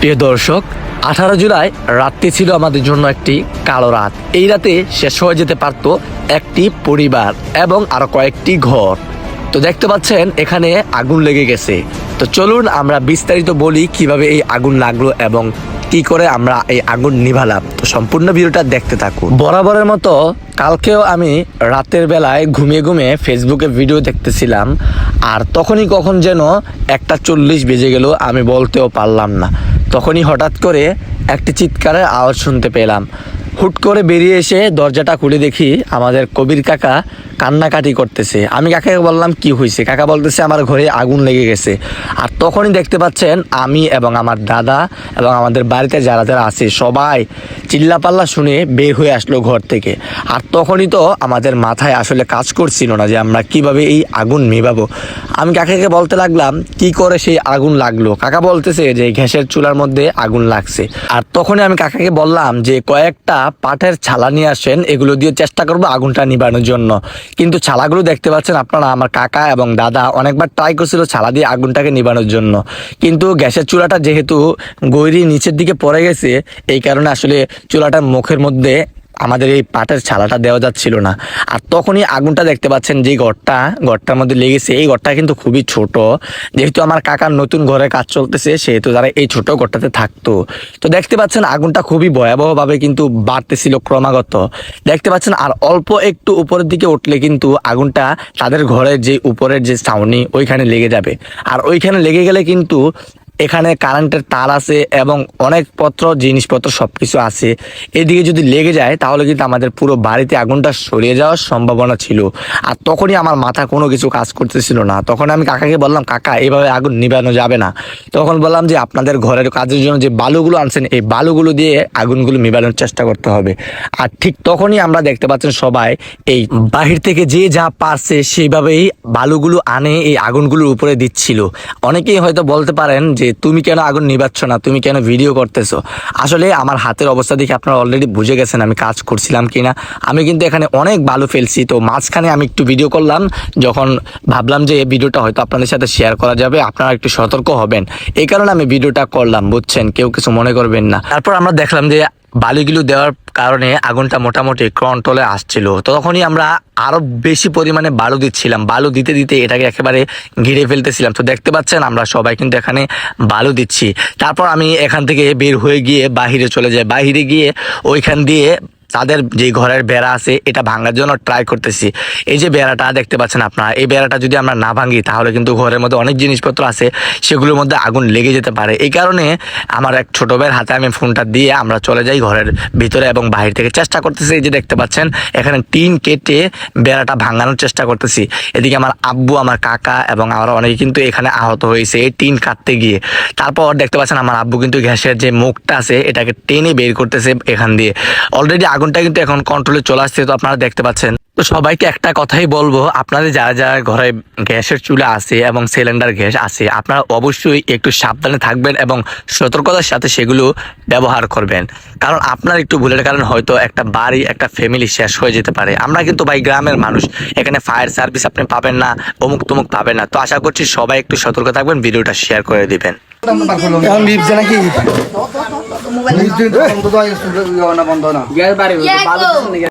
প্রিয় দর্শক, 18 জুলাই রাতটি ছিল আমাদের জন্য একটি কালো রাত। এই রাতে শেষ হয়ে যেতে পারত একটি পরিবার এবং আরো কয়েকটি ঘর। তো দেখতে পাচ্ছেন এখানে আগুন লেগে গেছে। তো চলুন আমরা বিস্তারিত বলি কিভাবে এই আগুন লাগলো এবং কি করে আমরা এই আগুন নিভালাম। তো সম্পূর্ণ ভিডিওটা দেখতে থাকুন। বরাবরের মতো কালকেও আমি রাতের বেলায় ঘুমিয়ে ঘুমিয়ে ফেসবুকে ভিডিও দেখতেছিলাম, আর তখনই কখন যেন 1:40 বেজে গেল, আমি বলতেও পারলাম না। তখনই হঠাৎ করে একটি চিৎকারের আওয়াজ শুনতে পেলাম। হুট করে বেরিয়ে এসে দরজাটা খুলে দেখি আমাদের কবির কাকা কান্নাকাটি করতেছে। আমি কাকাকে বললাম কি হয়েছে? কাকা বলতেছে আমার ঘরে আগুন লেগে গেছে। আর তখনই দেখতে পাচ্ছেন আমি এবং আমার দাদা এবং আমাদের বাড়িতে যারা যারা আছে সবাই চিল্লাপাল্লা শুনে বের হয়ে আসলো ঘর থেকে। আর তখনই তো আমাদের মাথায় আসলে কাজ করছিল না যে আমরা কিভাবে এই আগুন নিভাবো। আমি কাকাকে বলতে লাগলাম কি করে সেই আগুন লাগলো। কাকা বলতেছে যে গ্যাসের চুলার মধ্যে আগুন লাগছে। আর তখনই আমি কাকাকে বললাম যে কয়েকটা পাটের ছালা নিয়ে আসেন, এগুলো দিয়ে চেষ্টা করবো আগুনটা নিভানোর জন্য। কিন্তু ছালাগুলো দেখতে পাচ্ছেন আপনারা, আমার কাকা এবং দাদা অনেকবার ট্রাই করছিল ছালা দিয়ে আগুনটাকে নিভানোর জন্য, কিন্তু গ্যাসের চুলাটা যেহেতু গৈরি নিচের দিকে পড়ে গেছে, এই কারণে আসলে চুলাটার মুখের মধ্যে আমাদের এই পাটের ছালাটা দেওয়া যাচ্ছিল না। আর তখনই আগুনটা দেখতে পাচ্ছেন যে ঘরটার মধ্যে লেগেছে। এই ঘরটা কিন্তু খুবই ছোট, যেহেতু আমার কাকার নতুন ঘরে কাজ চলতেছে সেহেতু তারা এই ছোট ঘরটাতে থাকতো। তো দেখতে পাচ্ছেন আগুনটা খুবই ভয়াবহভাবে কিন্তু বাড়তেছিল ক্রমাগত, দেখতে পাচ্ছেন। আর অল্প একটু উপরের দিকে উঠলে কিন্তু আগুনটা তাদের ঘরের যে উপরের যে ছাউনি ওইখানে লেগে যাবে। আর ওইখানে লেগে গেলে কিন্তু এখানে কারেন্টের তার আছে এবং অনেক জিনিসপত্র সবকিছু আছে, এদিকে যদি লেগে যায় তাহলে কিন্তু আমাদের পুরো বাড়িতে আগুনটা ছড়িয়ে যাওয়ার সম্ভাবনা ছিল। আর তখনই আমার মাথা কোনো কিছু কাজ করতেছিল না। তখন আমি কাকাকে বললাম কাকা এইভাবে আগুন নিভানো যাবে না। তখন বললাম যে আপনাদের ঘরের কাজের জন্য যে বালুগুলো আনছেন এই বালুগুলো দিয়ে আগুনগুলো নিভানোর চেষ্টা করতে হবে। আর ঠিক তখনই আমরা দেখতে পাচ্ছেন সবাই এই বাহির থেকে যে যা পারছে সেইভাবেই বালুগুলো আনে এই আগুনগুলোর উপরে দিচ্ছিল। অনেকেই হয়তো বলতে পারেন যে তুমি কেন আগুন নিভাচ্ছ না, তুমি কেন ভিডিও করতেছো। আসলে আমার হাতের অবস্থা দেখে আপনারা অলরেডি বুঝে গেছেন আমি কাজ করছিলাম কিনা। আমি কিন্তু এখানে অনেক বালু ফেলছি, তো মাঝখানে আমি একটু ভিডিও করলাম, যখন ভাবলাম যে এই ভিডিওটা হয়তো আপনাদের সাথে শেয়ার করা যাবে, আপনারা একটু সতর্ক হবেন, এই কারণে আমি ভিডিওটা করলাম, বুঝছেন, কেউ কিছু মনে করবেন না। তারপর আমরা দেখলাম যে বালিগুলো দেওয়ার কারণে আগুনটা মোটামুটি কন্ট্রোলে আসছিল। তো তখনই আমরা আরো বেশি পরিমাণে বালু দিচ্ছিলাম, বালু দিতে দিতে এটাকে একেবারে ঘিরে ফেলতেছিলাম। তো দেখতে পাচ্ছেন আমরা সবাই কিন্তু এখানে বালু দিচ্ছি। তারপর আমি এখান থেকে বের হয়ে গিয়ে বাহিরে চলে যাই, বাহিরে গিয়ে ওইখান দিয়ে তাদের যে ঘরের বেড়া আছে এটা ভাঙার জন্য ট্রাই করতেছি। এই যে বেড়াটা দেখতে পাচ্ছেন আপনারা, এই বেড়াটা যদি আমরা না ভাঙি তাহলে কিন্তু ঘরের মধ্যে অনেক জিনিসপত্র আছে সেগুলোর মধ্যে আগুন লেগে যেতে পারে। এই কারণে আমার এক ছোট ভাইয়ের হাতে আমি ফোনটা দিয়ে আমরা চলে যাই ঘরের ভিতরে এবং বাহির থেকে চেষ্টা করতেছি। এই যে দেখতে পাচ্ছেন এখানে টিন কেটে বেড়াটা ভাঙানোর চেষ্টা করতেছি। এদিকে আমার আব্বু, আমার কাকা এবং আমরা অনেকে কিন্তু এখানে আহত হয়েছে এই টিন কাটতে গিয়ে। তারপর দেখতে পাচ্ছেন আমার আব্বু কিন্তু গ্যাসের যে মুখটা আছে এটাকে টেনে বের করতেছে এখান দিয়ে। অলরেডি আগুনটা কিন্তু এখন কন্ট্রোলে চলে আসছে, তো আপনারা দেখতে পাচ্ছেন। তো সবাইকে একটা কথাই বলবো, আপনাদের যারা যারা ঘরে গ্যাসের চুলা আছে এবং সিলিন্ডার গ্যাস আছে আপনারা অবশ্যই একটু সাবধানে থাকবেন এবং সতর্কতার সাথে সেগুলো ব্যবহার করবেন। কারণ আপনার একটু ভুলের কারণে হয়তো একটা বাড়ি, একটা ফ্যামিলি শেষ হয়ে যেতে পারে। আমরা কিন্তু ভাই গ্রামের মানুষ, এখানে ফায়ার সার্ভিস আপনি পাবেন না, অমুক তমুক পাবেন না। তো আশা করছি সবাই একটু সতর্ক থাকবেন, ভিডিওটা শেয়ার করে দিবেন। এখন বিপছে নাকি মোবাইল